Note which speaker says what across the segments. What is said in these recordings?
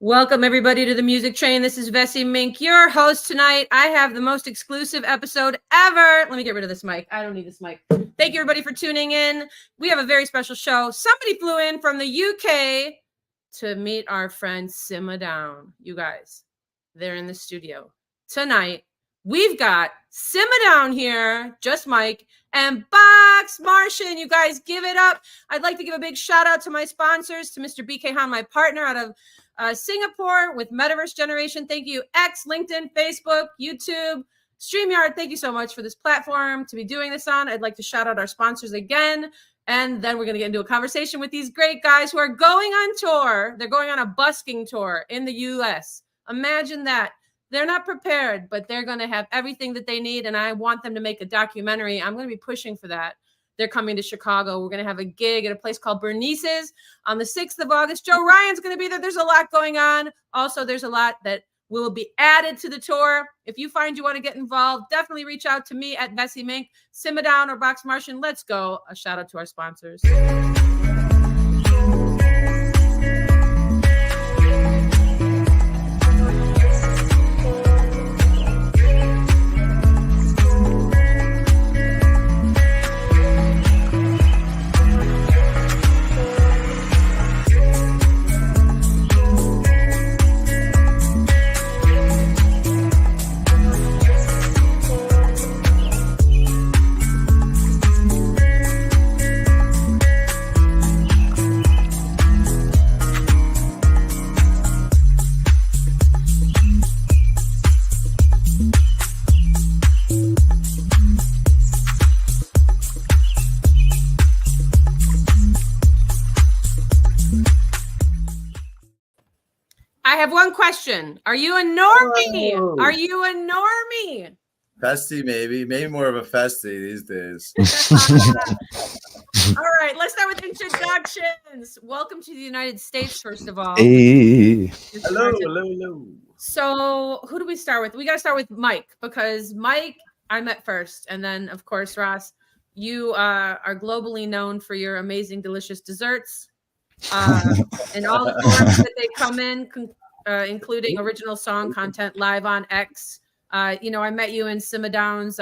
Speaker 1: Welcome, everybody, to the Music Train. This is Vessi Mink, your host tonight. I have the most exclusive episode ever. Let me get rid of this mic. I don't need this mic. Thank you, everybody, for tuning in. We have a very special show. Somebody flew in from the UK to meet our friend Simma Down. You guys, they're in the studio. Tonight, we've got Simma Down here, just Mike, and Box Martian. You guys, give it up. I'd like to give a big shout out to my sponsors, to Mr. BK Han, my partner out of Singapore with Metaverse Generation. Thank you, X, LinkedIn, Facebook, YouTube, StreamYard. Thank you so much for this platform to be doing this on. I'd like to shout out our sponsors again. And then we're going to get into a conversation with these great guys who are going on tour. They're going on a busking tour in the US. Imagine that. They're not prepared, but they're going to have everything that they need. And I want them to make a documentary. I'm going to be pushing for that. They're coming to Chicago. We're going to have a gig at a place called Bernice's on the 6th of August. Joe Ryan's going to be there. There's a lot going on. Also, there's a lot that will be added to the tour. If you find you want to get involved, definitely reach out to me at Vessi Mink, Simma Down, or Box Martian. Let's go. A shout out to our sponsors. I have one question. Are you a normie?
Speaker 2: Oh.
Speaker 1: Are you a normie?
Speaker 2: Festy, maybe more of a festy these days.
Speaker 1: All right, let's start with introductions. Welcome to the United States, first of all.
Speaker 3: Hey.
Speaker 2: Hello.
Speaker 1: So who do we start with? We got to start with Mike, because Mike, I met first. And then, of course, Ross, you are globally known for your amazing, delicious desserts. And all the forms that they come in, including original song content live on X. I met you in Simma Down's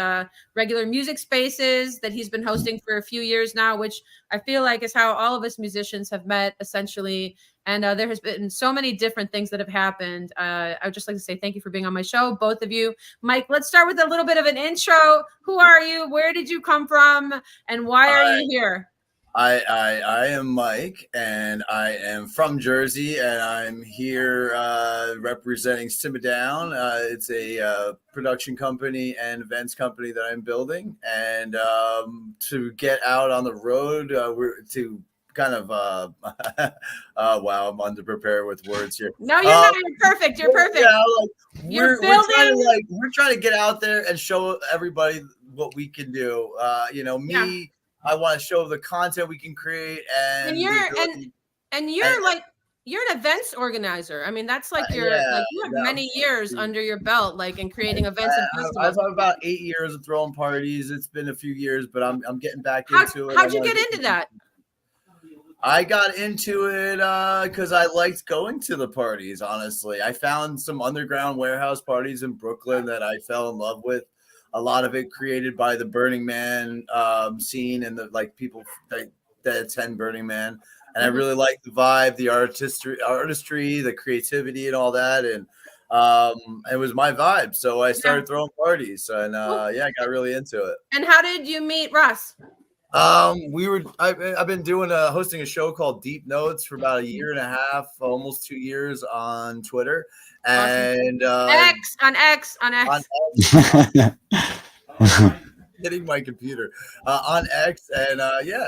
Speaker 1: regular music spaces that he's been hosting for a few years now, which I feel like is how all of us musicians have met, essentially. And there has been so many different things that have happened. I would just like to say thank you for being on my show, both of you. Mike, let's start with a little bit of an intro. Who are you? Where did you come from? And why are you here?
Speaker 2: I am Mike, and I am from Jersey, and I'm here representing Simma Down. It's a production company and events company that I'm building, and to get out on the road, we're to kind of wow, I'm underprepared with words here.
Speaker 1: No, you're not. You're perfect. You're perfect.
Speaker 2: Yeah, we're trying to get out there and show everybody what we can do. I want to show the content we can create, and you're an events organizer. I mean, that's like you have many years under your belt, like in creating events and festivals. I've about 8 years of throwing parties. It's been a few years, but I'm getting back into it.
Speaker 1: How'd you get into that?
Speaker 2: I got into it because I liked going to the parties. Honestly, I found some underground warehouse parties in Brooklyn that I fell in love with. A lot of it created by the Burning Man scene and the people that attend Burning Man. And I really like the vibe, the artistry, the creativity, and all that. And it was my vibe, so I started throwing parties, and I got really into it.
Speaker 1: And how did you meet Russ?
Speaker 2: I've been hosting a show called Deep Notes for about a year and a half, almost 2 years on Twitter. And
Speaker 1: on X.
Speaker 2: Hitting my computer on X, and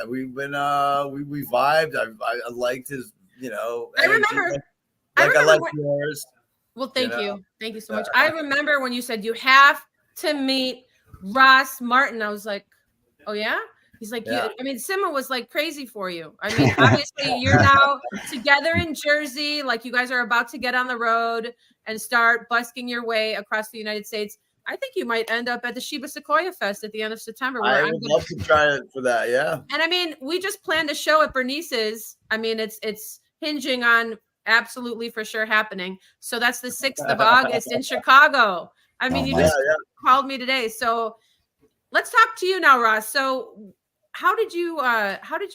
Speaker 2: we've been we vibed. I liked his,
Speaker 1: I remember
Speaker 2: I like yours.
Speaker 1: Well, thank you so much. I remember when you said you have to meet Ross Martin. I was like, oh yeah. He's like, Simma was like crazy for you. I mean, obviously you're now together in Jersey. Like you guys are about to get on the road and start busking your way across the United States. I think you might end up at the Sheba Sequoia Fest at the end of September.
Speaker 2: I would love to try it for that. Yeah.
Speaker 1: And I mean, we just planned a show at Bernice's. I mean, it's hinging on absolutely for sure happening. So that's the 6th of August in Chicago. I mean, you just called me today. So let's talk to you now, Ross. So how did you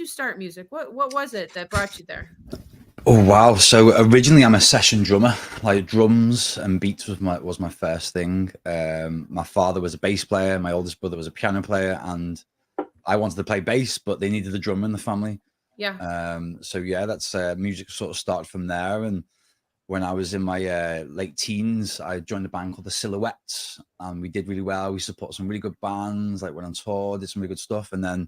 Speaker 1: start music? What was it that brought you there?
Speaker 3: Oh wow! So originally, I'm a session drummer. Like drums and beats was my first thing. My father was a bass player. My oldest brother was a piano player, and I wanted to play bass, but they needed a drummer in the family.
Speaker 1: Yeah.
Speaker 3: So yeah, that's music sort of started from there. And when I was in my late teens, I joined a band called the Silhouettes, and we did really well. We supported some really good bands, like went on tour, did some really good stuff. And then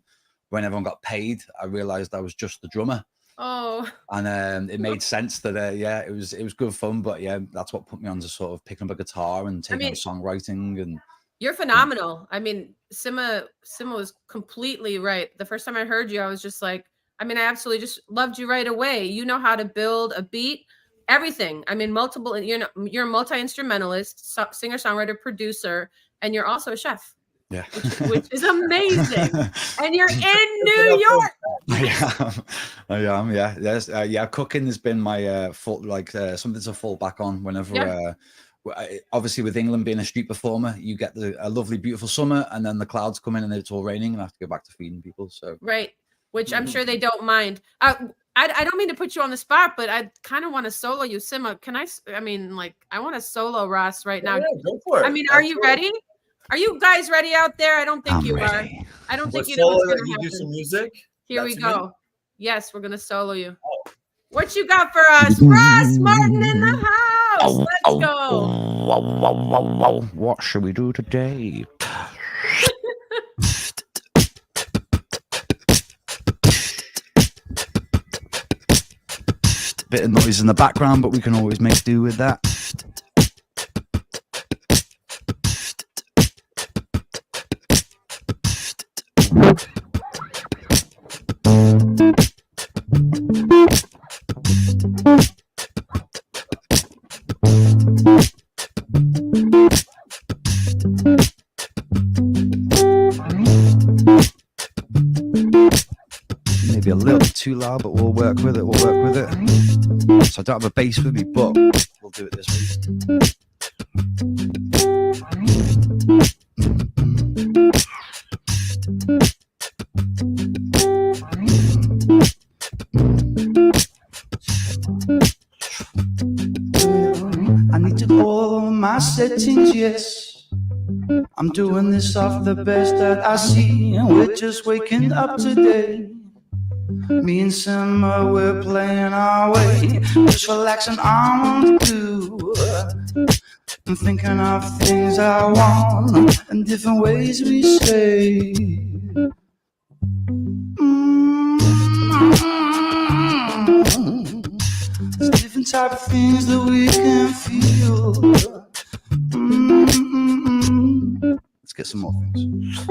Speaker 3: when everyone got paid, I realized I was just the drummer.
Speaker 1: Oh.
Speaker 3: And it made sense that it was good fun, but yeah, that's what put me on to sort of picking up a guitar and taking on songwriting. And
Speaker 1: you're phenomenal. I mean, Sima was completely right. The first time I heard you, I was just like, I mean, I absolutely just loved you right away. You know how to build a beat, everything. I mean, you're a multi-instrumentalist, singer, songwriter, producer, and you're also a chef.
Speaker 3: Yeah,
Speaker 1: which is amazing. And you're in New York.
Speaker 3: I am. Yeah, yes, cooking has been my something to fall back on whenever. Obviously, with England being a street performer, you get a lovely, beautiful summer, and then the clouds come in and it's all raining, and I have to go back to feeding people. So
Speaker 1: right, which I'm sure they don't mind. I don't mean to put you on the spot, but I kind of want to solo you, Sima. Can I? I mean, like, I want to solo Ross right now.
Speaker 2: Yeah, go for it.
Speaker 1: I mean, are you ready? Are you guys ready out there? I don't think you are. I don't think you know what's going to happen.
Speaker 2: Do some music.
Speaker 1: Here we go. Yes, we're going to solo you. Oh. What you got for us? Ross Martin in the house. Let's go.
Speaker 3: What should we do today? Bit of noise in the background, but we can always make do with that. Maybe a little bit too loud, but we'll work with it. So I don't have a bass with me, but we'll do it this way. I need to all my settings, yes. I'm doing this off the best that I see, and we're just waking up today. Me and Summer, we're playing our way, just relaxing on to. I'm thinking of things I want and different ways we say. There's different type of things that we can feel. Let's get some more things.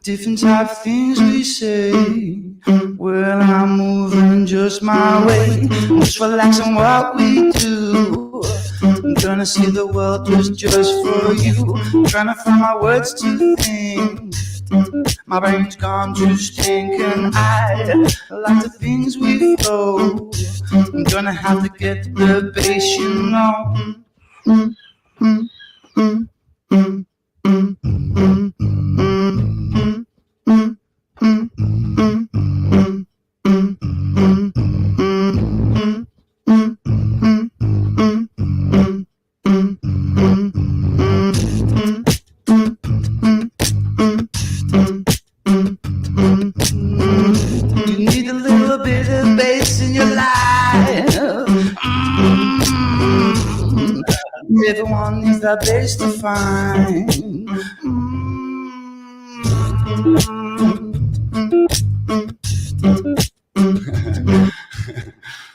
Speaker 3: Different type of things we say. Well, I'm moving just my way, just relaxing what we do. I'm gonna see the world just for you, trying to find my words to think. My brain's gone to stinking. I like the things we flow. I'm gonna have to get the bass, you know. You need a little bit of bass in your life. Everyone needs that bass to find.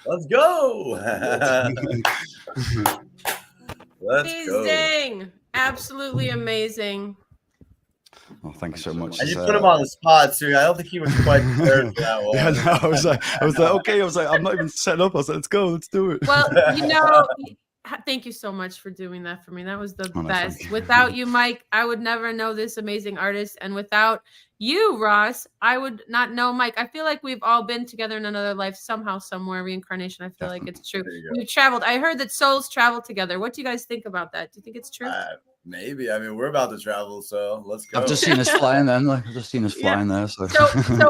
Speaker 2: Let's go. Let's
Speaker 1: Please
Speaker 2: go.
Speaker 1: dang. Absolutely amazing.
Speaker 3: Oh, thank you so much.
Speaker 2: And you put him on the spot too. I don't think he was quite prepared for that one.
Speaker 3: Yeah, no, I was like, okay. I was like, I'm not even set up. I was like, let's go, let's do it.
Speaker 1: Well, thank you so much for doing that for me. That was the
Speaker 3: Oh, no,
Speaker 1: best. Without you, Mike, I would never know this amazing artist. And without you, Ross, I would not know Mike. I feel like we've all been together in another life somehow, somewhere, reincarnation. I feel like it's true. We've traveled. I heard that souls travel together. What do you guys think about that? Do you think it's true?
Speaker 2: Maybe. I mean, we're about to travel, so let's go.
Speaker 3: I've just seen us flying then. Like, I've just seen us flying there. So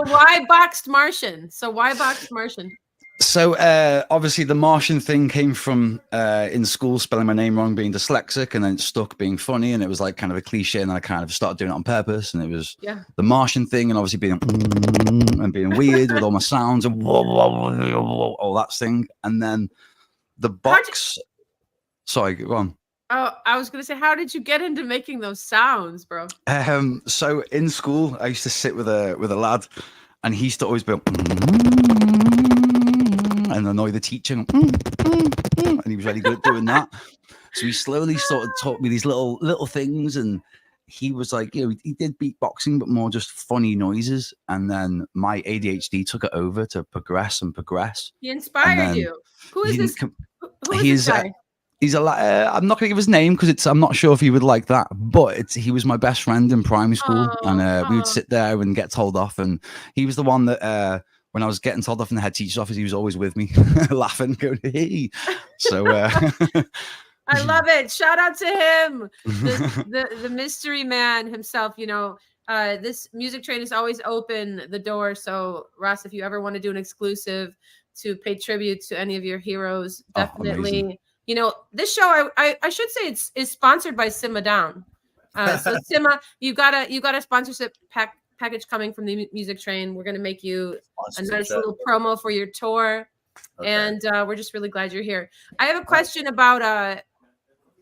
Speaker 1: why Boxed Martian? So
Speaker 3: obviously the Martian thing came from in school spelling my name wrong, being dyslexic, and then it stuck being funny, and it was like kind of a cliche, and then I kind of started doing it on purpose, and it was the Martian thing, and obviously being and being weird with all my sounds and all that thing, and then the box. Sorry, go on.
Speaker 1: Oh, I was gonna say, how did you get into making those sounds, bro?
Speaker 3: So in school, I used to sit with a lad, and he used to always be and annoy the teacher, and he was really good at doing that. So he slowly sort of taught me these little things, and he was like, you know, he did beatboxing, but more just funny noises. And then my ADHD took it over to progress.
Speaker 1: He inspired you. Who is this? Who is this guy?
Speaker 3: He's I'm not going to give his name because I'm not sure if he would like that, but he was my best friend in primary school, and we would sit there and get told off, and he was the one that when I was getting told off in the head teacher's office, he was always with me, laughing, going, hey. So
Speaker 1: I love it. Shout out to him, the mystery man himself. You know, this music train is always open the door. So Ross, if you ever want to do an exclusive to pay tribute to any of your heroes, definitely. You know, this show, I should say is sponsored by Simma Down. So Simma, you got a sponsorship package coming from the music train. We're going to make you a nice little promo for your tour. Okay. And we're just really glad you're here. I have a question about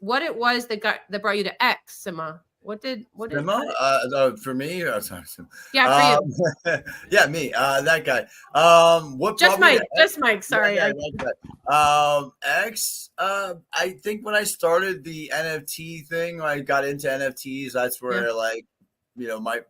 Speaker 1: what it was that brought you to X, Simma. What did
Speaker 2: for me? Sorry.
Speaker 1: Yeah, for you.
Speaker 2: Yeah, me. That guy. What?
Speaker 1: Just Mike. Sorry.
Speaker 2: X. I think when I started the NFT thing, when I got into NFTs, that's where like, you know, my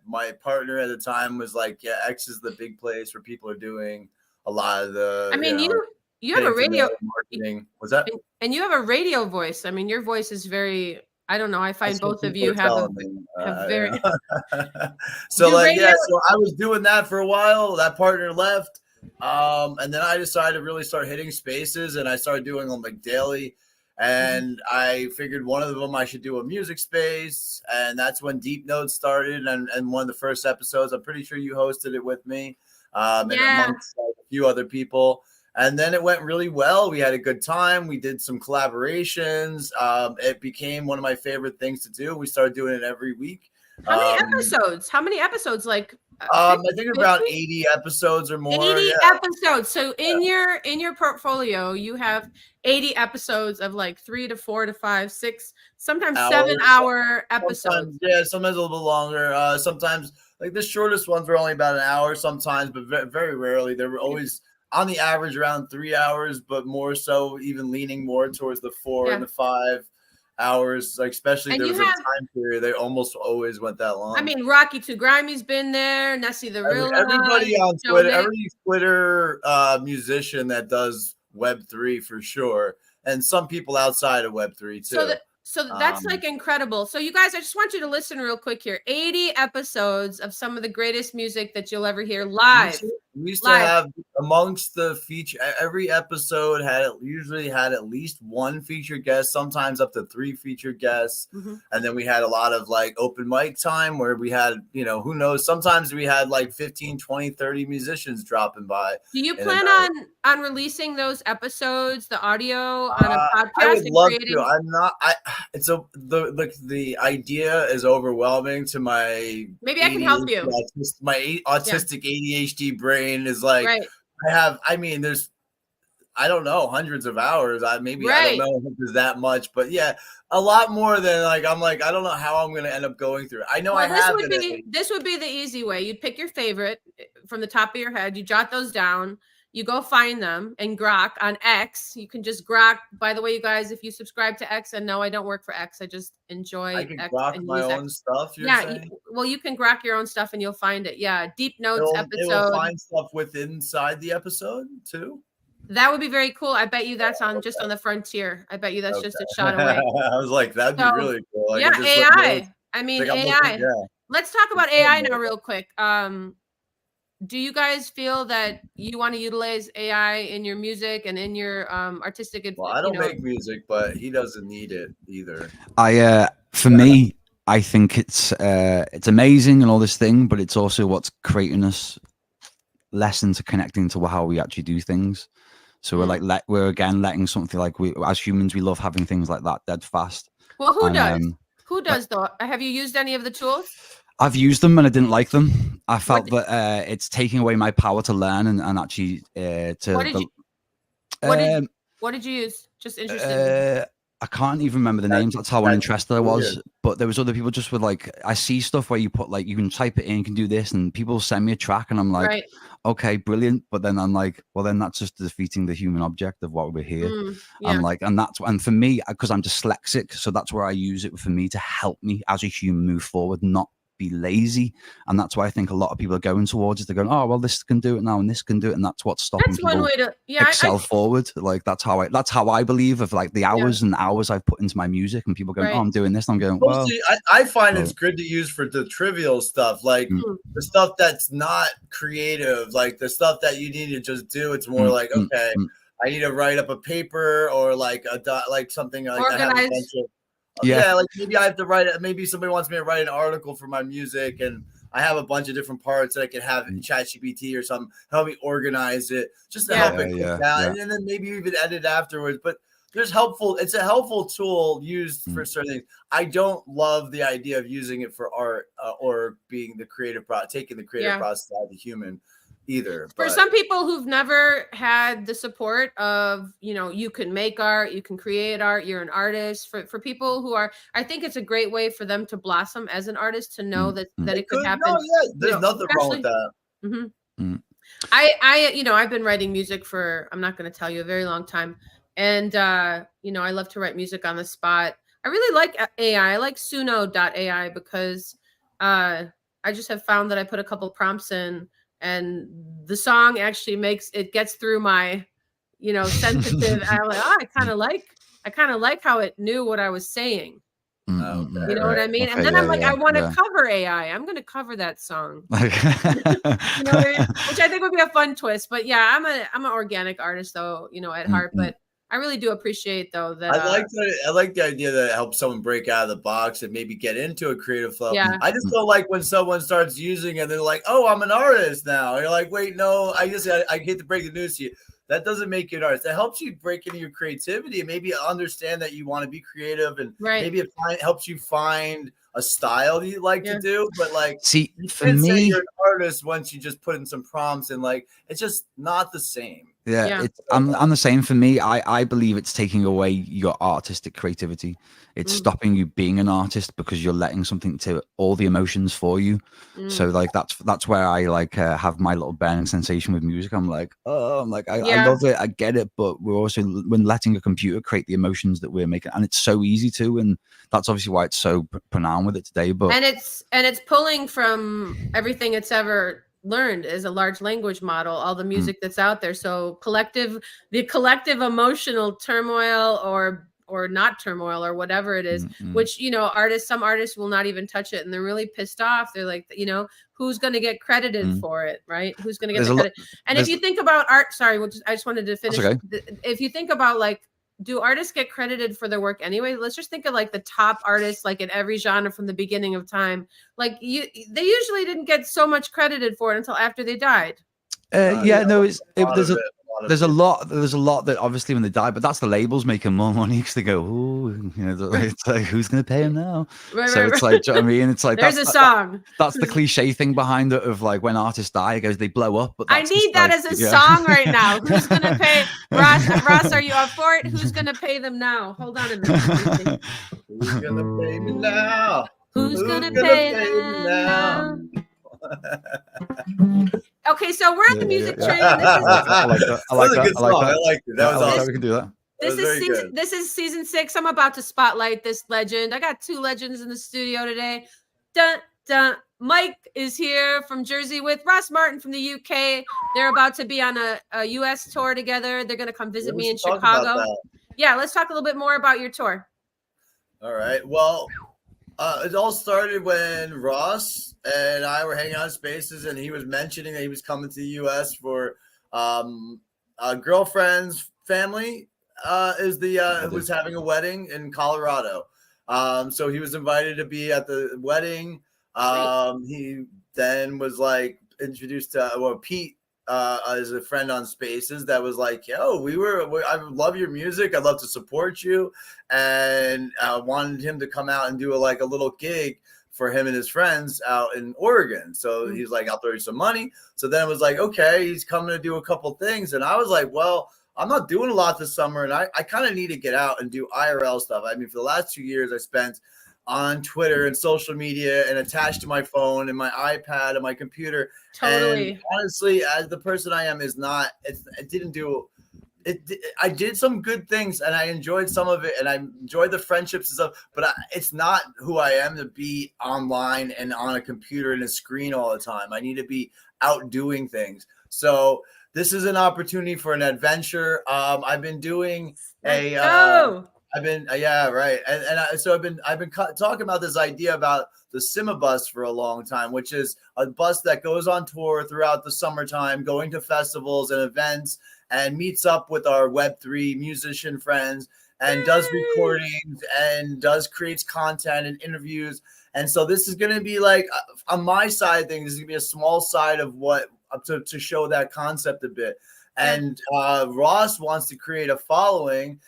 Speaker 2: partner at the time was like, yeah, X is the big place where people are doing a lot of the.
Speaker 1: I mean, you have a radio
Speaker 2: marketing. What's that?
Speaker 1: And you have a radio voice. I mean, your voice is very. I don't know. I find both of you have very.
Speaker 2: So so I was doing that for a while. That partner left, and then I decided to really start hitting spaces, and I started doing them like daily. And I figured one of them I should do a music space, and that's when Deep Notes started. And one of the first episodes, I'm pretty sure you hosted it with me, and amongst a few other people. And then it went really well. We had a good time. We did some collaborations. It became one of my favorite things to do. We started doing it every week.
Speaker 1: How many episodes? Like
Speaker 2: I think around 80 episodes or more.
Speaker 1: 80 episodes. So in your portfolio, you have 80 episodes of like 3 to 4 to 5, 6, sometimes 7-hour episodes.
Speaker 2: Sometimes a little bit longer. Sometimes like the shortest ones were only about an hour sometimes, but very rarely. They were always on the average around 3 hours, but more so even leaning more towards the 4 and the 5 hours, like especially there was a time period they almost always went that long.
Speaker 1: I mean, Rocky Too Grimey's been there, Nessie the Real.
Speaker 2: Everybody on Twitter, every Twitter musician that does Web3 for sure, and some people outside of Web3 too.
Speaker 1: So that's like incredible. So you guys, I just want you to listen real quick here. 80 episodes of some of the greatest music that you'll ever hear live.
Speaker 2: We used to have amongst the feature, every episode usually had at least one featured guest, sometimes up to 3 featured guests. And then we had a lot of like open mic time where we had, you know, who knows, sometimes we had like 15, 20, 30 musicians dropping by.
Speaker 1: Do you plan on releasing those episodes, the audio on a podcast?
Speaker 2: I would love to. I'm not. The idea is overwhelming to my.
Speaker 1: Maybe I can help you.
Speaker 2: My autistic ADHD brain is like there's I don't know, hundreds of hours. I don't know if there's that much, but yeah, a lot more than like I'm like I don't know how I'm gonna end up going through it. I know this would
Speaker 1: be the easy way. You'd pick your favorite from the top of your head. You jot those down. you go find them and Grok on X. You can just Grok. By the way, you guys, if you subscribe to X, and no, I don't work for X. I just enjoy
Speaker 2: I can
Speaker 1: X
Speaker 2: Grok
Speaker 1: and
Speaker 2: my
Speaker 1: use
Speaker 2: own
Speaker 1: X.
Speaker 2: stuff. You're
Speaker 1: Yeah,
Speaker 2: saying?
Speaker 1: well, you can Grok your own stuff and you'll find it. Yeah, Deep Notes
Speaker 2: It will
Speaker 1: episode.
Speaker 2: find stuff inside the episode too.
Speaker 1: That would be very cool. I bet you that's on just on the frontier. I bet you that's just a shot away.
Speaker 2: I was like, that'd be really cool. Like,
Speaker 1: yeah, AI. I mean,
Speaker 2: like,
Speaker 1: AI. Let's talk about AI now real quick. Do you guys feel that you want to utilize AI in your music and in your artistic?
Speaker 2: Well, I don't make music, but he doesn't need it either.
Speaker 4: For me, I think it's amazing and all this thing, but it's also what's creating us less into connecting to how we actually do things. So we're again letting something like we as humans, we love having things like that dead fast.
Speaker 1: Well, who does? Who does though? Have you used any of the tools?
Speaker 4: I've used them and I didn't like them. I felt that it's taking away my power to learn and actually
Speaker 1: what did you use? Just interested.
Speaker 4: I can't even remember the names. That's how uninterested I was. Weird. But there was other people just with like, I see stuff where you put like, you can type it in, you can do this, and people send me a track and I'm like, okay, brilliant. But then I'm like, well, then that's just defeating the human object of what we're here. I'm like, and for me, because I'm dyslexic, so that's where I use it for me to help me as a human move forward, not be lazy. And that's why I think a lot of people are going towards it. They're going, oh well, this can do it now and this can do it, and that's what's stopping people
Speaker 1: one way to
Speaker 4: excel forward. Like that's how I believe of like the hours and hours I've put into my music, and people going, oh, I'm doing this, and I'm going, well,
Speaker 2: see, I find it's good to use for the trivial stuff, like the stuff that's not creative, like the stuff that you need to just do. It's more like, okay, I need to write up a paper or like something like
Speaker 1: organize.
Speaker 2: Like maybe I have to write it. Maybe somebody wants me to write an article for my music, and I have a bunch of different parts that I can have in ChatGPT or something help me organize it, just to help it come down, and then maybe even edit afterwards. But it's a helpful tool used for certain things. I don't love the idea of using it for art or being the creative taking the creative process out of the human either.
Speaker 1: For some people who've never had the support of, you can make art, you can create art, you're an artist. For people who are, I think it's a great way for them to blossom as an artist, to know that it could happen.
Speaker 2: There's nothing wrong with that.
Speaker 1: I've been writing music for, I'm not going to tell you, a very long time. And, I love to write music on the spot. I really like AI. I like Suno.ai because I just have found that I put a couple prompts in, and the song actually gets through my, sensitive. I'm like, I kind of like how it knew what I was saying. You know what I mean? And then I'm like, I want to cover AI. I'm going to cover that song. You know what I mean? Which I think would be a fun twist. But yeah, I'm an organic artist though, at heart. But I really do appreciate though that
Speaker 2: I like the idea that it helps someone break out of the box and maybe get into a creative flow.
Speaker 1: Yeah.
Speaker 2: I just don't like when someone starts using it and they're like, oh, I'm an artist now. And you're like, wait, no, I hate to break the news to you. That doesn't make you an artist. It helps you break into your creativity and maybe understand that you want to be creative, and maybe it helps you find a style you like to do. But like,
Speaker 4: see,
Speaker 2: for me, you're an artist once you just put in some prompts, and like, it's just not the same.
Speaker 4: I'm the same. For me, I believe it's taking away your artistic creativity. It's stopping you being an artist because you're letting something to all the emotions for you. So like that's where I like have my little burning sensation with music. I love it, I get it, but we're letting a computer create the emotions that we're making, and it's so easy to, and that's obviously why it's so pronounced with it today. But
Speaker 1: and it's pulling from everything it's ever learned as a large language model, all the music that's out there. So the collective emotional turmoil or not turmoil or whatever it is, which, some artists will not even touch it, and they're really pissed off. They're like, who's going to get credited for it, right? Who's going to get the credit? And if you think about art, sorry, I just wanted to finish.
Speaker 4: Okay.
Speaker 1: If you think about like, do artists get credited for their work anyway? Let's just think of like the top artists, like in every genre from the beginning of time. Like they usually didn't get so much credited for it until after they died.
Speaker 4: There's a lot that obviously when they die, but that's the labels making more money because they go, oh, it's like, who's going to pay him now? It's like, do you know what I mean? It's like,
Speaker 1: there's a song.
Speaker 4: That's the cliche thing behind it of like when artists die, it goes, they blow up. But
Speaker 1: I need that as a song right now. Who's going to pay? Ross, are you up for it? Who's going to pay them now? Hold on a minute.
Speaker 2: Who's going to pay me now?
Speaker 1: Who's going to pay them now? Okay, so we're on the music train.
Speaker 4: I like that. I like
Speaker 2: that was a
Speaker 4: that.
Speaker 2: good
Speaker 4: I like
Speaker 2: song.
Speaker 4: that.
Speaker 2: I liked it. That was
Speaker 4: I like
Speaker 2: awesome.
Speaker 4: that. We can do that.
Speaker 1: This is season 6. I'm about to spotlight this legend. I got 2 legends in the studio today. Dun, dun. Mike is here from Jersey with Ross Martin from the UK. They're about to be on a US tour together. They're going to come visit me in Chicago. Yeah, let's talk a little bit more about your tour.
Speaker 2: All right. Well, it all started when Ross and I were hanging out in Spaces, and he was mentioning that he was coming to the U.S. for a girlfriend's family was having a wedding in Colorado. So he was invited to be at the wedding. He then was like introduced to Pete as a friend on Spaces that was like, yo, I love your music. I'd love to support you. And I wanted him to come out and do a little gig for him and his friends out in Oregon. So he's like, I'll throw you some money. So then it was like, okay, he's coming to do a couple things. And I was like, well, I'm not doing a lot this summer. And I kind of need to get out and do IRL stuff. I mean, for the last 2 years, I spent on Twitter and social media and attached to my phone and my iPad and my computer.
Speaker 1: Totally.
Speaker 2: And honestly, as the person I am I did some good things and I enjoyed some of it and I enjoyed the friendships and stuff, but it's not who I am to be online and on a computer and a screen all the time. I need to be out doing things. So this is an opportunity for an adventure. I've been doing I've been right. So I've been talking about this idea about the Cimabus for a long time, which is a bus that goes on tour throughout the summertime, going to festivals and events and meets up with our Web3 musician friends and does recordings and creates content and interviews. And so this is going to be like on my side of things, this is going to be a small side of what to show that concept a bit. And Ross wants to create a following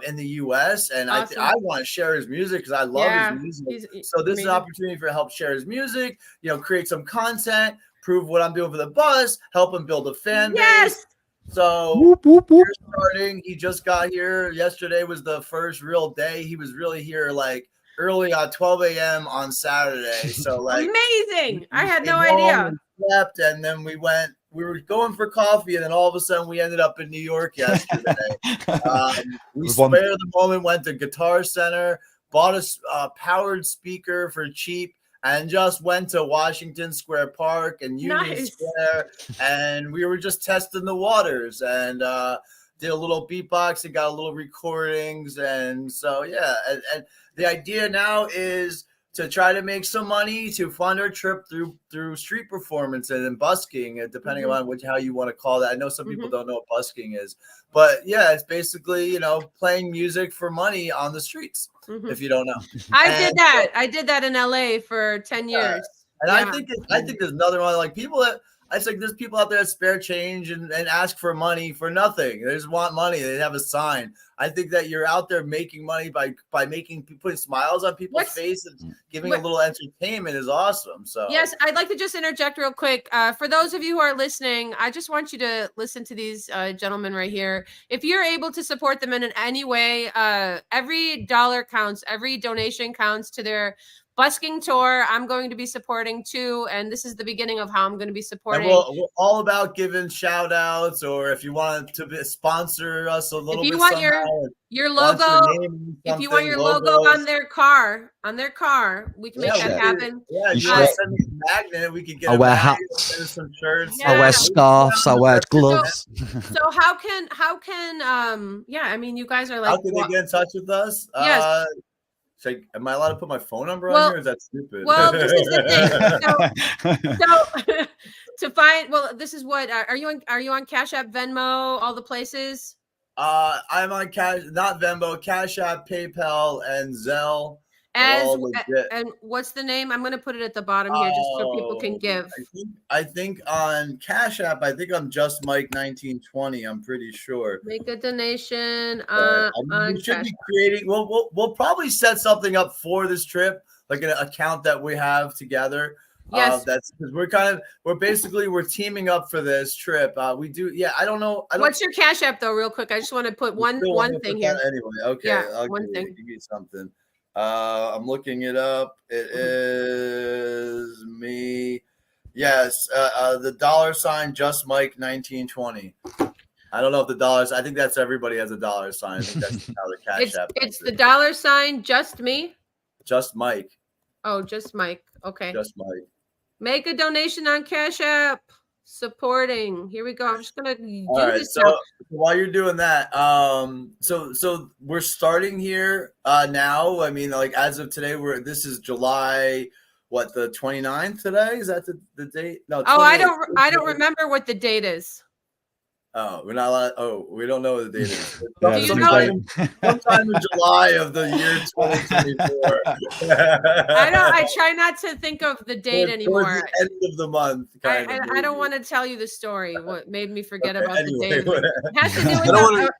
Speaker 2: in the U.S. and awesome. I want to share his music because I love his music. So this is an opportunity for help share his music, create some content, prove what I'm doing for the bus, help him build a fan base. So we're starting. He just got here. Yesterday was the first real day. He was really here like early at 12 a.m. on Saturday. So like
Speaker 1: amazing. I had no idea.
Speaker 2: Slept, and then we were going for coffee, and then all of a sudden we ended up in New York yesterday. We spared the moment, went to Guitar Center, bought a powered speaker for cheap, and just went to Washington Square Park and Union Square, and we were just testing the waters and did a little beatbox and got a little recordings. And so, and the idea now is to try to make some money to fund our trip through street performance and busking, depending on how you want to call that. I know some people don't know what busking is, but it's basically, playing music for money on the streets, if you don't know.
Speaker 1: I did that in LA for 10 years.
Speaker 2: And I think there's another one, like people that, it's like there's people out there that spare change and ask for money for nothing. They just want money. They have a sign. I think that you're out there making money by putting smiles on people's faces, giving a little entertainment is awesome. So
Speaker 1: yes, I'd like to just interject real quick. For those of you who are listening, I just want you to listen to these gentlemen right here. If you're able to support them in any way, every dollar counts. Every donation counts to their busking tour. I'm going to be supporting too, and this is the beginning of how I'm going to be supporting.
Speaker 2: We're all about giving shout outs, or if you want to sponsor us a little bit.
Speaker 1: If you want your logo, if you want your logo on their car, we can make that happen.
Speaker 2: Yeah, you send me a magnet. We could get.
Speaker 4: I wear hats,
Speaker 2: some shirts.
Speaker 4: I wear scarves. I wear gloves.
Speaker 1: So how can I mean, you guys are like,
Speaker 2: how can they get in touch with us?
Speaker 1: Yes.
Speaker 2: Am I allowed to put my phone number on here? Or is that stupid?
Speaker 1: Well, this is the thing. So to find, this is what are you on Cash App, Venmo, all the places?
Speaker 2: I'm on not Venmo, Cash App, PayPal, and Zelle.
Speaker 1: And what's the name? I'm going to put it at the bottom here just so people can give.
Speaker 2: I think on Cash App, I'm just Mike 1920. I'm pretty sure.
Speaker 1: Make a donation on
Speaker 2: we should be creating. We'll probably set something up for this trip, like an account that we have together.
Speaker 1: Yes,
Speaker 2: that's because we're teaming up for this trip. We do. Yeah, I don't know.
Speaker 1: What's your Cash App though, real quick? I just want to put one thing here.
Speaker 2: Anyway, okay.
Speaker 1: Yeah, one thing.
Speaker 2: Give me something. I'm looking it up. It is me. Yes, the $sign just Mike 1920. I don't know if the dollars. I think that's everybody has a $sign. I think that's how the Cash App.
Speaker 1: It's the $sign just me.
Speaker 2: Just Mike.
Speaker 1: Oh, just Mike. Okay.
Speaker 2: Just Mike.
Speaker 1: Make a donation on Cash App. Supporting. Here we go. I'm just gonna do this.
Speaker 2: So while you're doing that, so we're starting here now. I mean, like as of today, this is July. What, the 29th today? Is that the date? No.
Speaker 1: Oh, I don't remember what the date is.
Speaker 2: Oh, we're not allowed. Oh, we don't know what the date is.
Speaker 1: Do you know?
Speaker 2: Sometime in July of the year 2024.
Speaker 1: I try not to think of the date anymore.
Speaker 2: The end of the month.
Speaker 1: I don't want to tell you the story. What made me forget about
Speaker 2: anyway.
Speaker 1: the date? It has to do with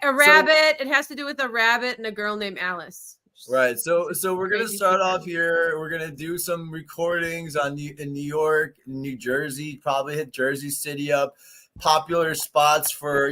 Speaker 1: a rabbit. It has to do with a rabbit and a girl named Alice.
Speaker 2: Right. So we're gonna start off here. We're gonna do some recordings in New York, New Jersey. Probably hit Jersey City up. Popular spots for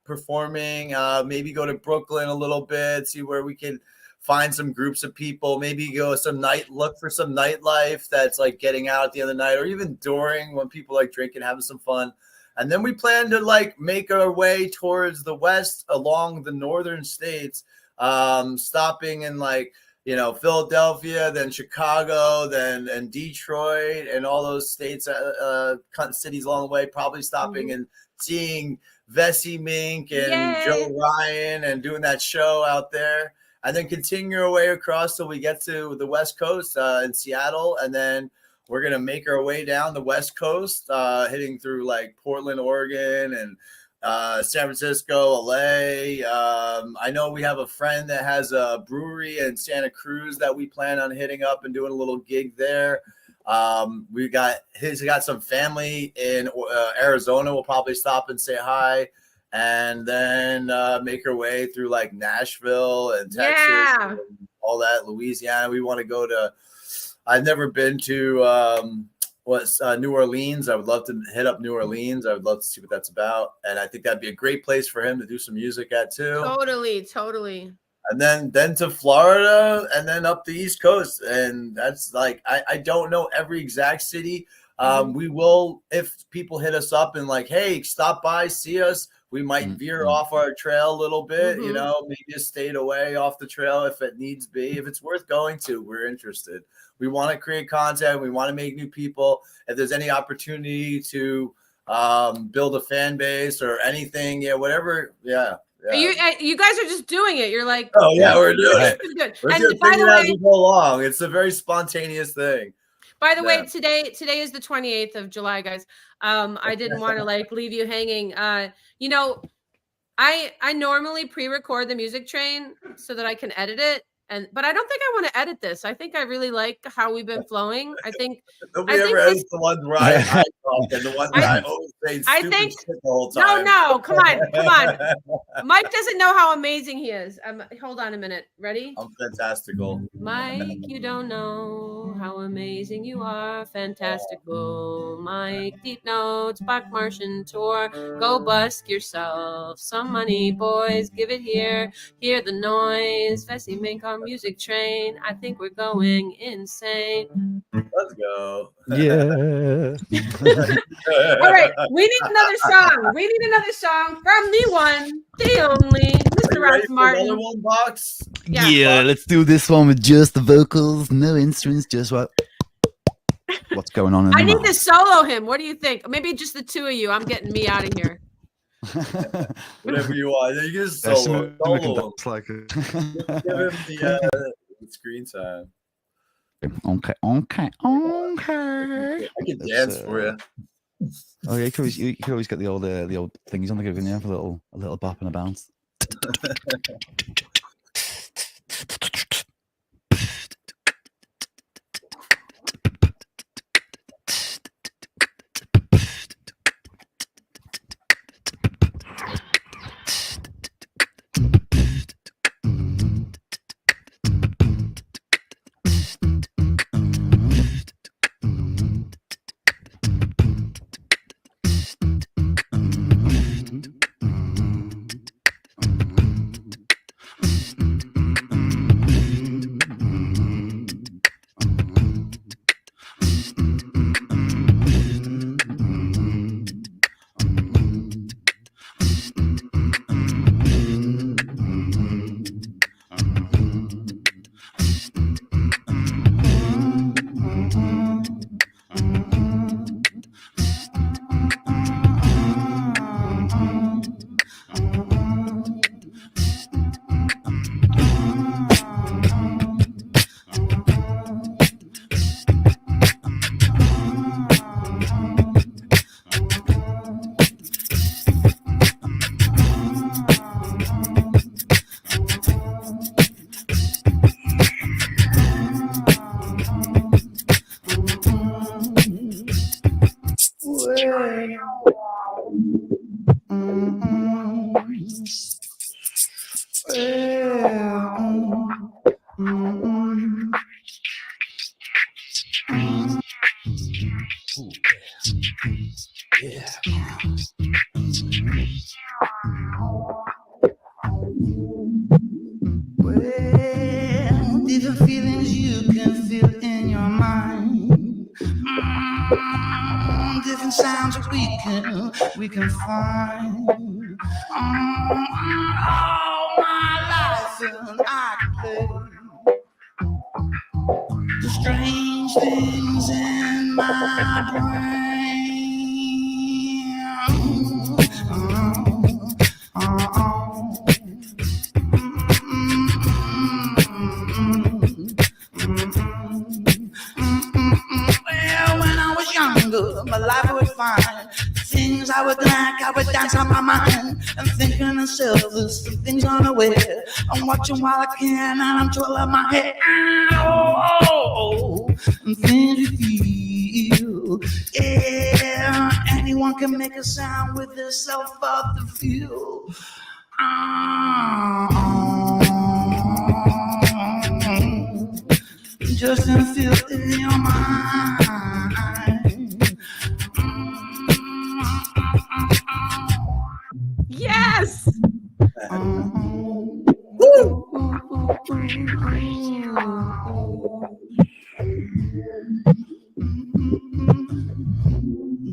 Speaker 2: performing. Maybe go to Brooklyn a little bit. See where we can find some groups of people. Maybe look for some nightlife that's like getting out at the end of the night, or even during when people like drinking, having some fun. And then we plan to like make our way towards the west along the northern states. Stopping in like Philadelphia, then Chicago, and Detroit, and all those states, cities along the way. Probably stopping and seeing Vesey Mink and Joe Ryan and doing that show out there, and then continue our way across till we get to the West Coast in Seattle, and then we're gonna make our way down the West Coast, hitting through like Portland, Oregon, and San Francisco, LA. I know we have a friend that has a brewery in Santa Cruz that we plan on hitting up and doing a little gig there. He's got some family in Arizona. We'll probably stop and say hi, and then make our way through like Nashville and Texas, and all that, Louisiana. We want to go to. I've never been to New Orleans. I would love to hit up New Orleans. I would love to see what that's about. And I think that'd be a great place for him to do some music at too.
Speaker 1: Totally.
Speaker 2: And then to Florida, and then up the East Coast. And that's like, I don't know every exact city. We will, if people hit us up and like, hey, stop by, see us, we might veer off our trail a little bit, maybe a state away off the trail if it needs be. If it's worth going to, we're interested. We want to create content. We want to make new people. If there's any opportunity to build a fan base or anything, whatever. Yeah.
Speaker 1: You guys are just doing it. You're like,
Speaker 2: oh yeah, we're doing it.
Speaker 1: Good.
Speaker 2: We're and by the way, as we go along, it's a very spontaneous thing.
Speaker 1: By the way, today is the 28th of July, guys. I didn't want to like leave you hanging. I normally pre-record the music train so that I can edit it. But I don't think I want to edit this. I think I really like how we've been flowing. I think
Speaker 2: nobody ever edits the ones where I talk and the ones that I always say stupid shit the whole time.
Speaker 1: No, come on. Mike doesn't know how amazing he is. Hold on a minute. Ready?
Speaker 2: I'm fantastical.
Speaker 1: Mike, you don't know how amazing you are. Fantastical. Mike, deep notes, Bach Martian tour. Go busk yourself some money, boys. Give it here. Hear the noise. Vesey Mink on music train. I think we're going insane.
Speaker 2: Let's go.
Speaker 4: Yeah.
Speaker 1: All right, we need another song. We need another song from the one, the only, Mr. Ross Martin.
Speaker 2: Another one, Box?
Speaker 4: Yeah, let's do this one with just the vocals, no instruments, just what's going on in
Speaker 1: I need to solo him. What do you think? Maybe just the two of you. I'm getting me out of here.
Speaker 2: Whatever you want. You can just solo.
Speaker 4: Like
Speaker 2: give him the screen time.
Speaker 4: Okay.
Speaker 2: I can dance for you.
Speaker 4: Oh yeah, you could always get the old thingies on the giving you for a little bop and a bounce.
Speaker 3: Well, different feelings you can feel in your mind. Different sounds that we can find. All my life and I can play the strange things in my brain. Well, when I was younger, my life was fine. Things I would like, I would dance on my mind. And thinking of selfish, some things unaware. I'm watching while I can, and I'm twirling my hair. Oh, and things you feel. Yeah, anyone can make a sound with their self of the feel. Just to feel in your mind.
Speaker 1: Yes.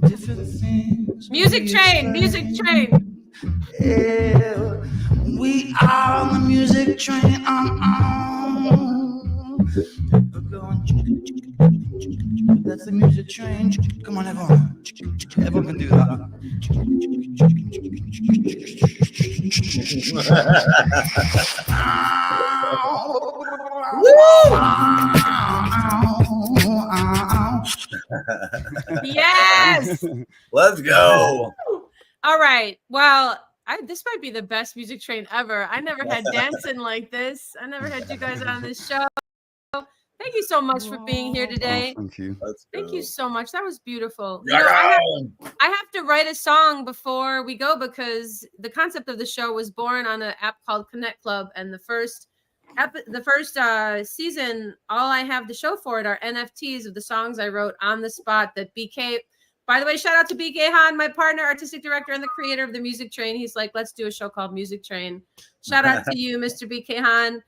Speaker 3: Different things.
Speaker 1: Music train. Music train.
Speaker 3: Yeah, we are on the music train. We're going. That's the music train. Come on, everyone. Everyone can do that.
Speaker 1: Yes.
Speaker 2: Let's go.
Speaker 1: All right. Well, this might be the best music train ever. I never had dancing like this. I never had you guys on this show. Thank you so much for being here today.
Speaker 4: Oh, thank you.
Speaker 1: Thank you so much. That was beautiful. You know, I have to write a song before we go because the concept of the show was born on an app called Connect Club, and the first season, all I have to show for it are NFTs of the songs I wrote on the spot that BK. By the way, shout out to BK Han, my partner, artistic director, and the creator of the Music Train. He's like, let's do a show called Music Train. Shout out to you, Mr. BK Han.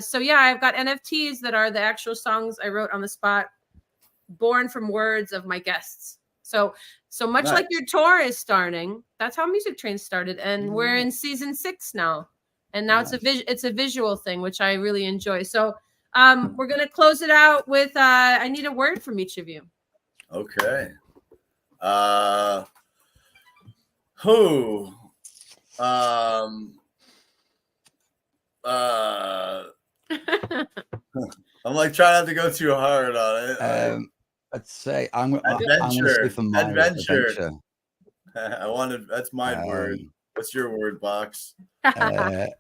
Speaker 1: So yeah, I've got NFTs that are the actual songs I wrote on the spot, born from words of my guests. So much
Speaker 2: Nice.
Speaker 1: like your tour is starting, that's how Music Train started, and we're in season 6 now. And now it's a visual thing, which I really enjoy. So we're gonna close it out with I need a word from each of you.
Speaker 2: Okay. Who? I'm like trying not to go too hard on it.
Speaker 4: I'd say I'm gonna say for mine,
Speaker 2: Adventure. That's my word. What's your word, Box?
Speaker 4: A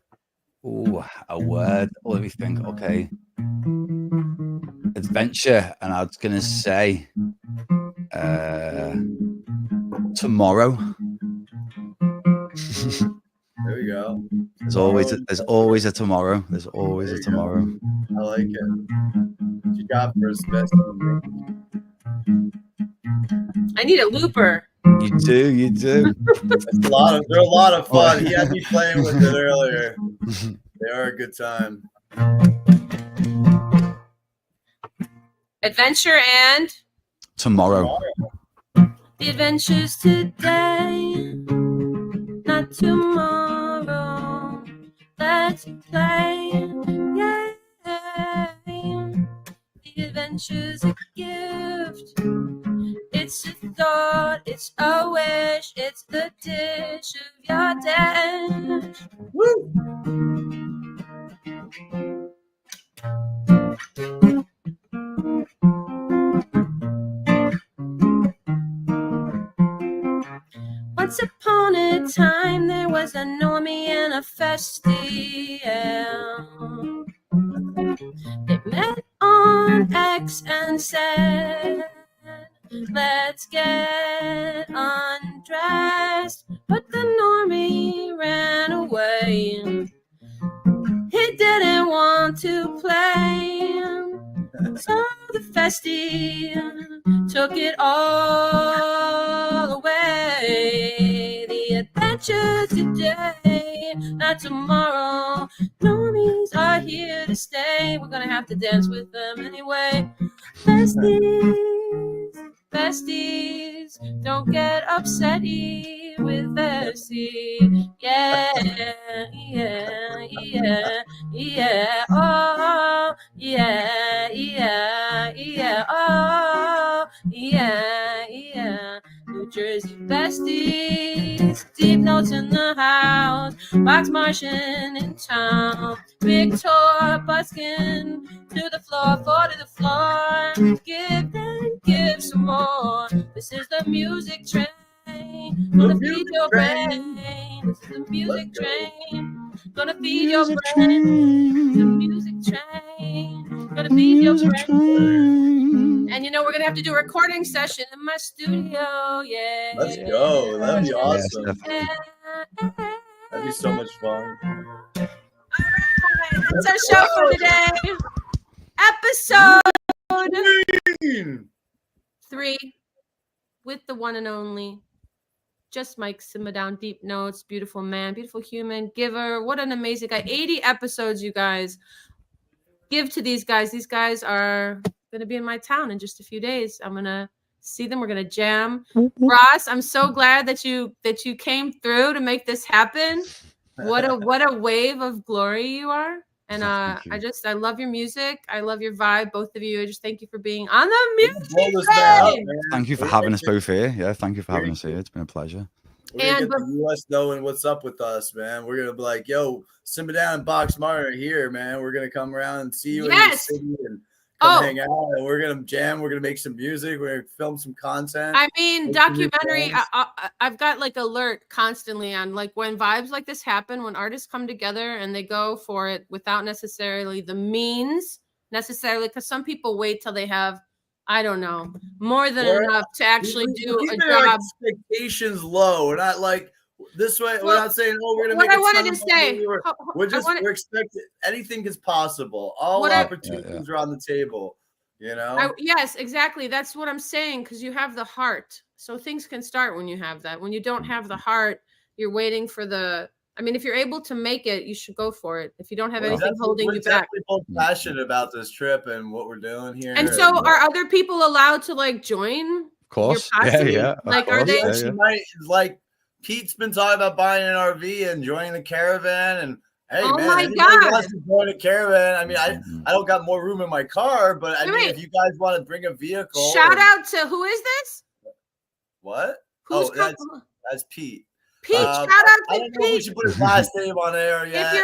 Speaker 4: word. Let me think. Okay. Adventure, and I was gonna say tomorrow.
Speaker 2: There we go.
Speaker 4: There's always a tomorrow. There's always a tomorrow.
Speaker 2: I like it. What you got for us, best?
Speaker 1: I need a looper.
Speaker 4: You do.
Speaker 2: They're a lot of fun. He had me playing with it earlier. They are a good time.
Speaker 1: Adventure and
Speaker 4: Tomorrow.
Speaker 1: the adventures today, not tomorrow. Let's play. Yay. The adventure's a gift. It's a thought, it's a wish, it's the dish of your day. Woo! Once upon a time, there was a normie and a festie. They met on X and said, Let's get undressed. But the normie ran away. He didn't want to play. So the festie took it all away. The adventure today, not tomorrow. Normies are here to stay. We're gonna have to dance with them anyway. Besties, besties, don't get upsetty with Vessie. Yeah, yeah, yeah, yeah. Oh, yeah, yeah, yeah. Oh, yeah, yeah. New Jersey besties, deep notes in the house. Box Martian in town. Victor busking to the floor, four to the floor. Give and give some more. This is the music train. Gonna feed your brain. This is the music train. Gonna feed your brain. The music train. Gonna feed your brain. And you know, we're gonna have to do a recording session in my studio. Yeah.
Speaker 2: Let's go. That'd be awesome.
Speaker 1: Yeah.
Speaker 2: That'd be so much fun.
Speaker 1: All right, that's our show for today. Episode 3 with the one and only Just Mike Simba Down, deep notes, beautiful man, beautiful human, giver. What an amazing guy. 80 episodes, you guys. Give to these guys. These guys are going to be in my town in just a few days. I'm going to see them. We're going to jam. Ross, I'm so glad that you came through to make this happen. What a wave of glory you are. And I love your music. I love your vibe, both of you. I just thank you for being on the music train.
Speaker 4: Thank you for having us both here. Yeah, thank you for having us here. It's been a pleasure.
Speaker 2: We're gonna get the US knowing what's up with us, man. We're gonna be like, yo, Simba Down and Box Martin are here, man. We're gonna come around and see you in the city and come hang out. And we're gonna jam. We're gonna make some music. We're gonna film some content.
Speaker 1: I mean, documentary. I've got like alert constantly on like when vibes like this happen, when artists come together and they go for it without necessarily the means necessarily, because some people wait till they have, I don't know, more than enough to actually do a job.
Speaker 2: Expectations low. We're not like this way. We're not saying, oh, we're gonna make
Speaker 1: what I wanted to say.
Speaker 2: We're expecting anything is possible. All opportunities are on the table. You know.
Speaker 1: Yes, exactly. That's what I'm saying, because you have the heart, so things can start when you have that. When you don't have the heart, you're waiting for the. I mean, if you're able to make it, you should go for it. If you don't have anything holding you back.
Speaker 2: We're both passionate about this trip and what we're doing here.
Speaker 1: And so, are other people allowed to like join?
Speaker 4: Of course.
Speaker 1: Yeah. Like, are they?
Speaker 2: Like, Pete's been talking about buying an RV and joining the caravan. And hey,
Speaker 1: oh
Speaker 2: man,
Speaker 1: my
Speaker 2: God, wants to join a caravan. I mean, I don't got more room in my car, but I mean, if you guys want to bring a vehicle.
Speaker 1: Shout out to who is this?
Speaker 2: What? That's Pete.
Speaker 1: Pete, shout out to
Speaker 2: I don't know if we should put his last name on air yet.
Speaker 1: If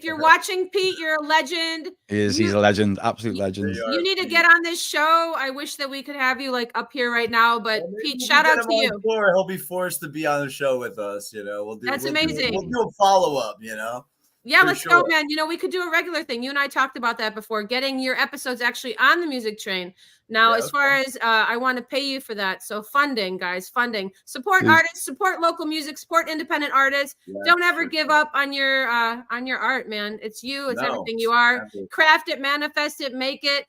Speaker 1: you're watching, Pete, you're a legend.
Speaker 4: He's a legend, absolute legend.
Speaker 1: You need to get on this show. I wish that we could have you like up here right now, but Pete, shout out to you.
Speaker 2: He'll be forced to be on the show with us. You know,
Speaker 1: That's amazing.
Speaker 2: We'll do a follow up. You know.
Speaker 1: Yeah, let's go, man. You know, we could do a regular thing. You and I talked about that before, getting your episodes actually on the music train. Now, as far as I want to pay you for that. So funding, guys, funding. Support artists, support local music, support independent artists. Don't ever give up on your art, man. It's you. It's everything you are.
Speaker 2: Absolutely.
Speaker 1: Craft it, manifest it, make it.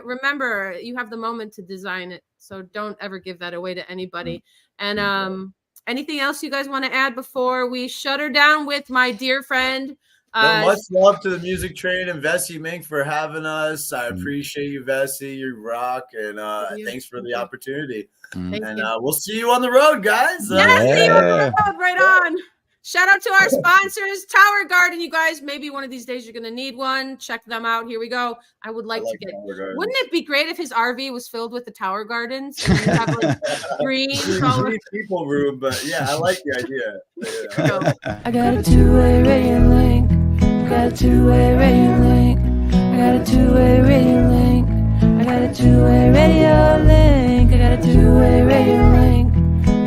Speaker 1: Remember, you have the moment to design it. So don't ever give that away to anybody. And anything else you guys want to add before we shut her down with my dear friend?
Speaker 2: Much love to the music train and Vessie Mink for having us. I appreciate you, Vessie. You rock, and thanks for the opportunity. And we'll see you on the road, guys.
Speaker 1: See you on the road. Right on. Shout out to our sponsors, Tower Garden. You guys, maybe one of these days you're going to need one. Check them out. Here we go. I would like to get. Wouldn't it be great if his RV was filled with the Tower Gardens? And you have like green
Speaker 2: people room, but yeah, I like the idea.
Speaker 5: Yeah. I got a two-way radio link. Got a two-way radio link. I got a two-way radio link. I got a two-way radio link. I got a two-way radio link.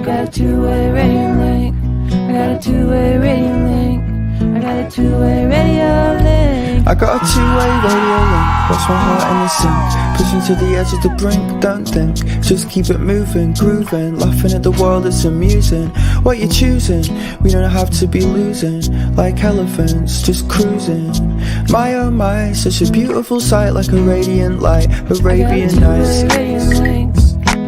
Speaker 5: Got a two-way radio link. I got a two-way radio link. I got a two-way radio link.
Speaker 3: I got a two-way radio link, watch my heart in the sink, pushing to the edge of the brink, don't think, just keep it moving, grooving, laughing at the world, it's amusing, what you choosing, we don't have to be losing, like elephants, just cruising, my oh my, such a beautiful sight, like a radiant light, Arabian Nights.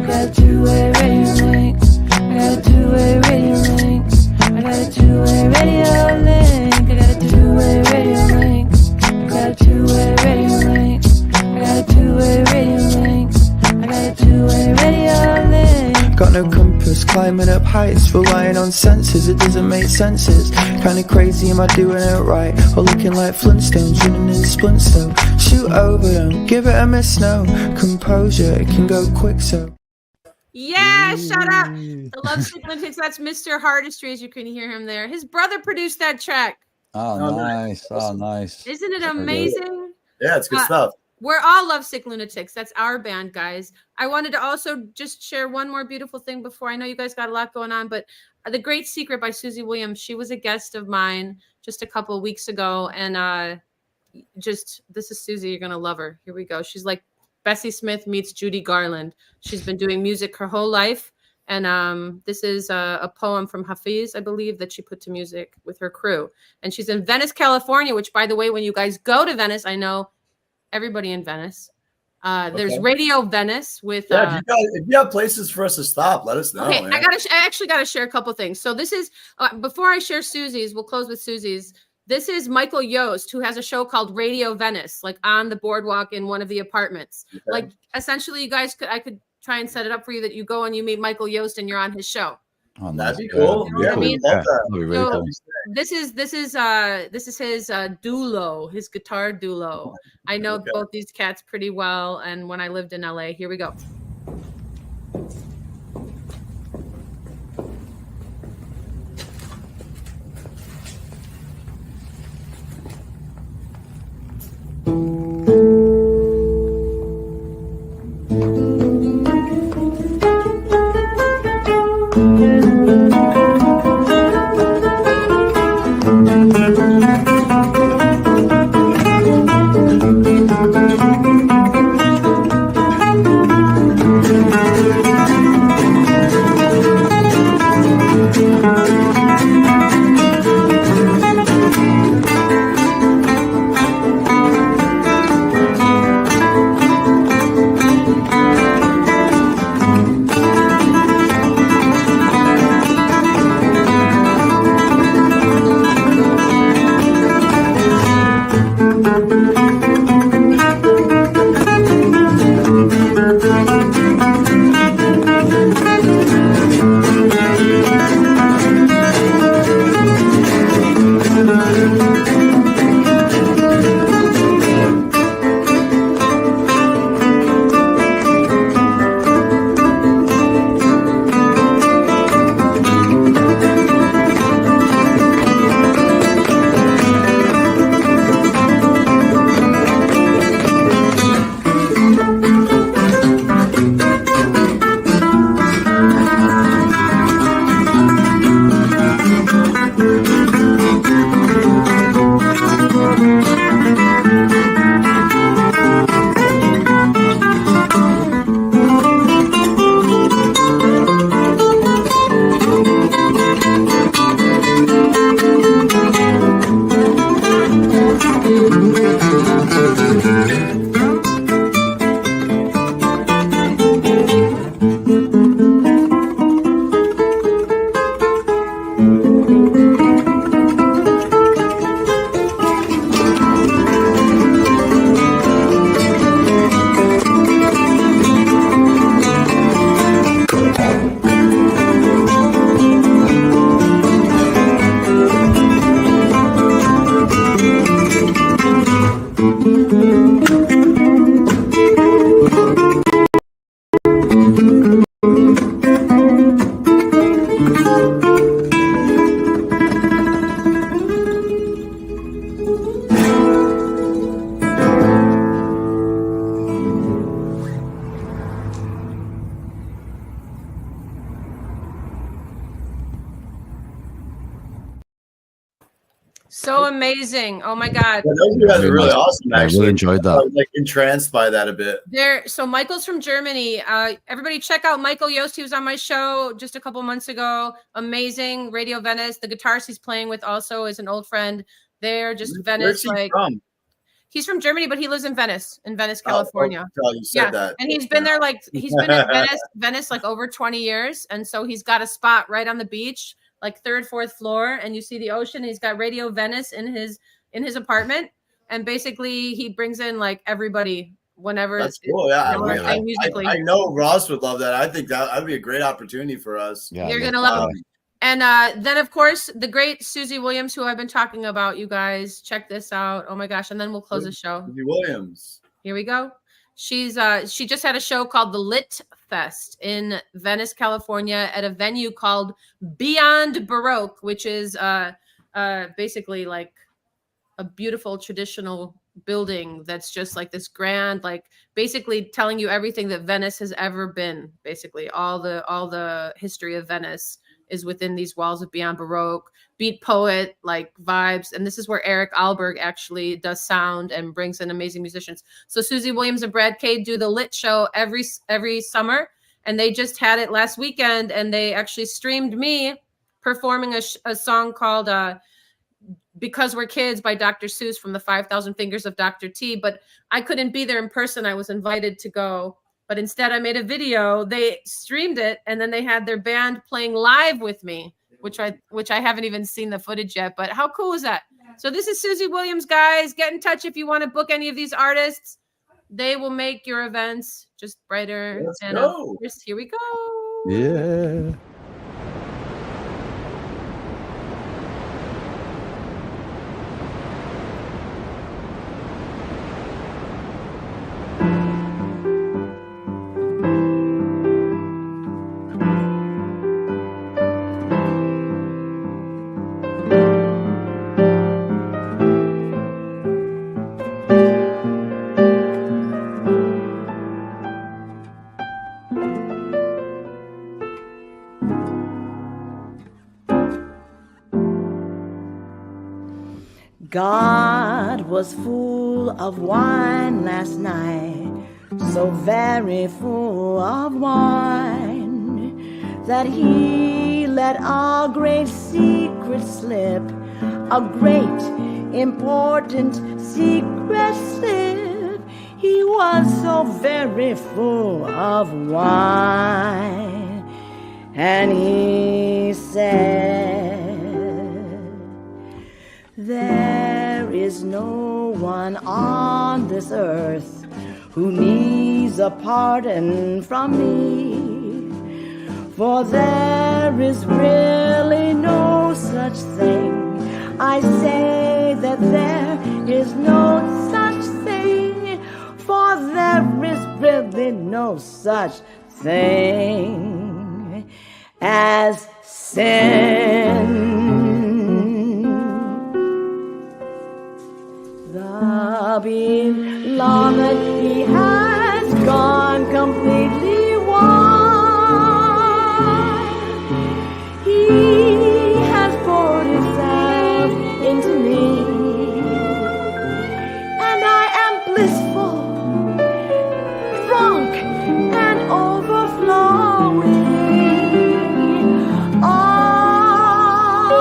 Speaker 5: Got two-way radio links, I got two-way radio links, I got a two-way radio link, I got a two-way radio links, I got a two-way radio links, I got a two-way radio links, I got a two-way radio link.
Speaker 3: Got no compass, climbing up heights, relying on senses, it doesn't make senses. Kinda crazy, am I doing it right? Or looking like Flintstones, running in splints though. Shoot over them, give it a miss, no. Composure, it can go quick so.
Speaker 1: Yeah, shut up. The Love Sick Lunatics, that's Mr. Hardistry, as you can hear him there. His brother produced that track.
Speaker 4: Oh, nice. Oh, nice.
Speaker 1: Isn't it amazing?
Speaker 2: Yeah, it's good stuff.
Speaker 1: We're all Love Sick Lunatics. That's our band, guys. I wanted to also just share one more beautiful thing before. I know you guys got a lot going on, but The Great Secret by Susie Williams, she was a guest of mine just a couple of weeks ago. And this is Susie. You're going to love her. Here we go. She's like Bessie Smith meets Judy Garland. She's been doing music her whole life. And this is a poem from Hafiz, I believe, that she put to music with her crew. And she's in Venice, California, which, by the way, when you guys go to Venice, I know everybody in Venice. There's Radio Venice with.
Speaker 2: Yeah, if you have places for us to stop, let us know.
Speaker 1: Okay,
Speaker 2: man.
Speaker 1: I actually got to share a couple things. So this is before I share Susie's. We'll close with Susie's. This is Michael Yost, who has a show called Radio Venice, like on the boardwalk in one of the apartments. Okay. Like essentially, you guys I could try and set it up for you that you go and you meet Michael Yost and you're on his show.
Speaker 2: Oh, that'd be cool.
Speaker 1: You know what I mean?
Speaker 2: Love that.
Speaker 4: Really cool.
Speaker 1: This is his duo, his guitar duo. I know both these cats pretty well, and when I lived in LA, here we go. So amazing. Oh my God.
Speaker 2: Yeah, those guys are really awesome,
Speaker 4: I
Speaker 2: actually.
Speaker 4: really enjoyed that.
Speaker 2: I was like entranced by that a bit.
Speaker 1: So Michael's from Germany. Everybody check out Michael Yost. He was on my show just a couple months ago. Amazing. Radio Venice. The guitarist he's playing with also is an old friend. They're just Venice.
Speaker 2: Where's he from?
Speaker 1: He's from Germany, but he lives in Venice, California.
Speaker 2: Oh, you said that.
Speaker 1: And he's been there he's been in Venice like over 20 years. And so he's got a spot right on the beach, like 3rd, 4th floor, and you see the ocean. He's got Radio Venice in his apartment, and basically he brings in like everybody whenever.
Speaker 2: That's cool. Yeah,
Speaker 1: musically.
Speaker 2: I know Ross would love that. I think that would be a great opportunity for us.
Speaker 6: Yeah,
Speaker 1: you're gonna love it. And then, of course, the great Susie Williams, who I've been talking about, you guys. Check this out. Oh, my gosh. And then we'll close the show.
Speaker 2: Susie Williams.
Speaker 1: Here we go. She just had a show called the Lit Fest in Venice, California, at a venue called Beyond Baroque, which is basically like a beautiful traditional building that's just like this grand, like basically telling you everything that Venice has ever been. Basically, all the history of Venice is within these walls of Beyond Baroque, beat poet like vibes. And this is where Eric Alberg actually does sound and brings in amazing musicians. So Susie Williams and Brad Cade do the Lit show every summer. And they just had it last weekend, and they actually streamed me performing a song called Because We're Kids by Dr. Seuss from the 5,000 Fingers of Dr. T. But I couldn't be there in person. I was invited to go. But instead, I made a video. They streamed it, and then they had their band playing live with me, which I haven't even seen the footage yet. But how cool is that? So this is Susie Williams, guys. Get in touch if you want to book any of these artists. They will make your events just brighter.
Speaker 2: Let's
Speaker 1: and
Speaker 2: go.
Speaker 1: Here we go.
Speaker 6: Yeah.
Speaker 7: God was full of wine last night, so very full of wine, that he let a great secret slip, a great important secret slip. He was so very full of wine, and he said, there is no one on this earth who needs a pardon from me, for there is really no such thing. I say that there is no such thing, for there is really no such thing as sin. The beloved, he has gone completely wild. He has poured himself into me, and I am blissful, drunk and overflowing. Ah,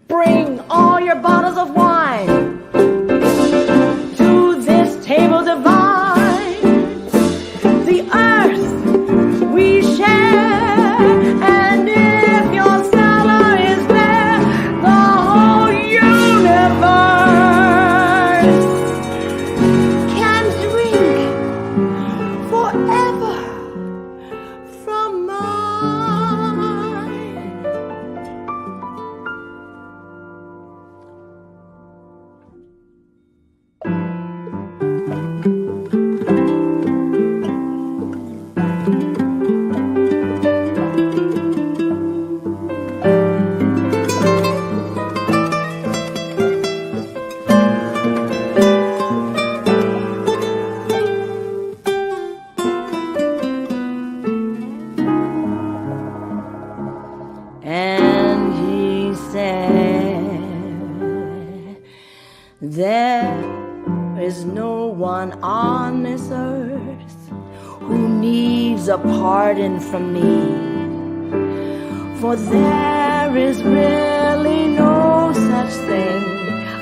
Speaker 7: bring all your bottles of wine to this table divine. The earth we share, and if your cellar is bare, the whole universe can drink forever from mine. And he said, There is no one on this earth who needs a pardon from me, for there is really no such thing.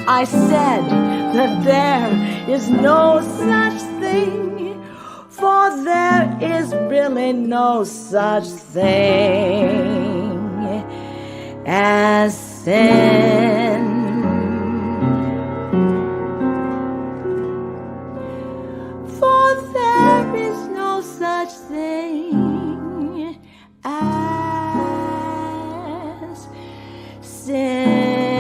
Speaker 7: I said that there is no such thing, for there is really no such thing as sin. For there is no such thing as sin.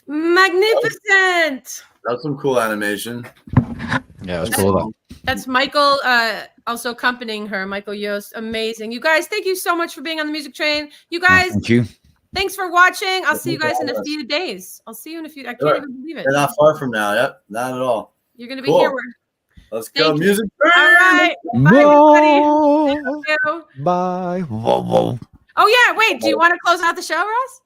Speaker 1: Magnificent.
Speaker 2: That's some cool animation.
Speaker 4: Yeah, it was cool.
Speaker 1: That's Michael, also accompanying her, Michael Yost. Amazing. You guys, thank you so much for being on the Music Train. You guys,
Speaker 4: Thank you.
Speaker 1: thanks for watching. I'll see you guys in a few days. I'll see you in a few. I can't even believe it.
Speaker 2: They're not far from now. Yep, not at all.
Speaker 1: You're going to be here.
Speaker 2: Let's go.
Speaker 1: Thank you.
Speaker 2: Music.
Speaker 1: All right. Bye, everybody. Thank you.
Speaker 4: Bye. Whoa.
Speaker 1: Oh, yeah. Wait, do you want to close out the show, Ross?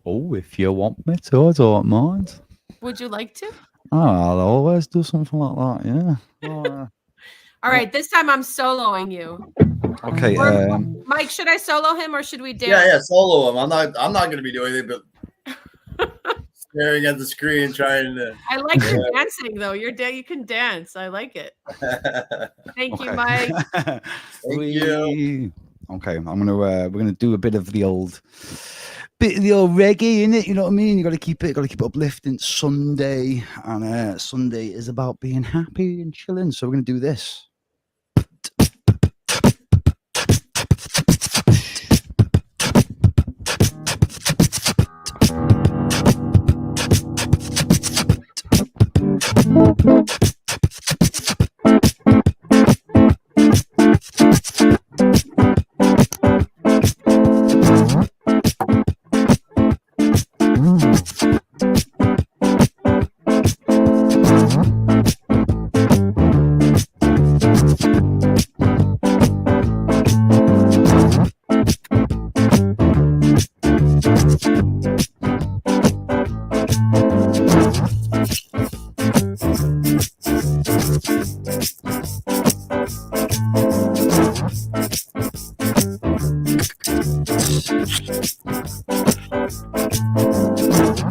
Speaker 4: Oh, if you want me to, I don't mind.
Speaker 1: Would you like to?
Speaker 4: Oh, I'll always do something like that, yeah.
Speaker 1: All right, this time I'm soloing you.
Speaker 4: Okay,
Speaker 1: Mike, should I solo him or should we dance?
Speaker 2: Yeah, solo him. I'm not gonna be doing anything but staring at the screen trying to.
Speaker 1: I like your dancing though. You can dance. I like it. Thank you, Mike.
Speaker 2: Thank you.
Speaker 4: Okay, we're gonna do a bit of the old reggae in it, you know what I mean? You gotta keep it uplifting. Sunday, and Sunday is about being happy and chilling. So we're gonna do this.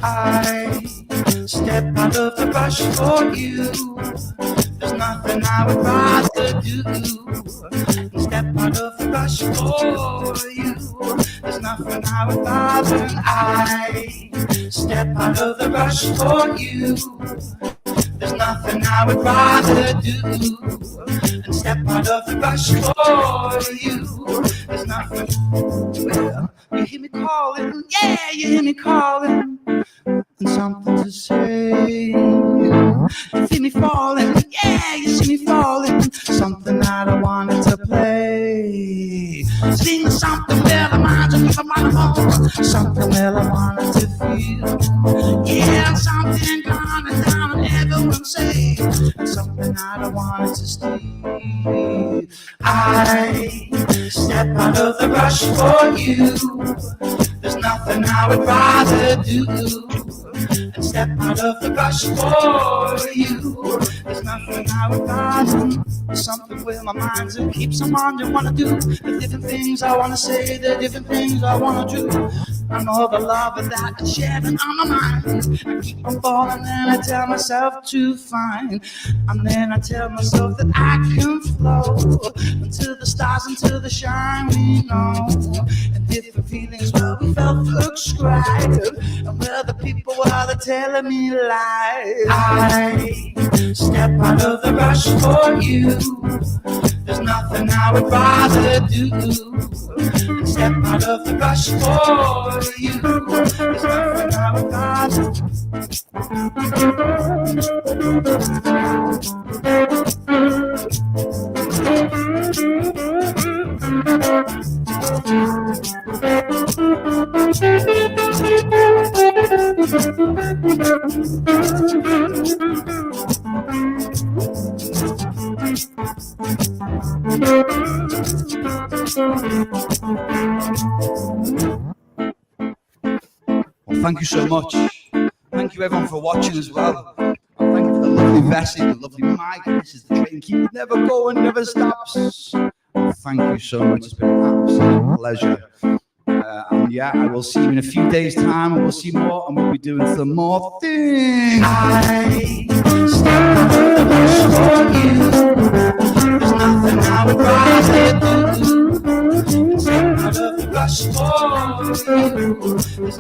Speaker 3: I step out of the rush for you. There's nothing I would rather do than step out of the rush for you. There's nothing I would rather than I step out of the rush for you. There's nothing I would rather do than step out of the rush for you. There's nothing. Well, you hear me calling, yeah, you hear me calling. And something to say. You see me falling, yeah, you see me falling. Something that I wanted to play. Sing something where the minds are keeping my home. Something where I wanted to feel. Yeah, something coming down and everyone say. And something that I wanted to stay. I step out of the rush for you. There's nothing I would rather do than step out of the rush for you. There's nothing I would rather. There's something where my mind's it keeps on wondering what to do. The different things I want to say, the different things I want to do. I know the love that I'm sharing on my mind. I keep on falling and I tell myself to find. And then I tell myself that I can flow into the stars, into the shine we know. And different feelings where we felt prescribed. And where the people were telling me lies. I step out of the rush for you. There's nothing I would rather do than step out of the rush for you. There's nothing I would rather do. Well, thank you so much. Thank you everyone for watching as well. And thank you for the lovely Bessie, the lovely Mike. This is the train, keep it never going, never stops. Thank you so much. It's been an absolute pleasure. And yeah, I will see you in a few days' time, and we'll see more, and we'll be doing some more things. I stand out of the for you. There's nothing I would rather do. Stand out of the rush for you. There's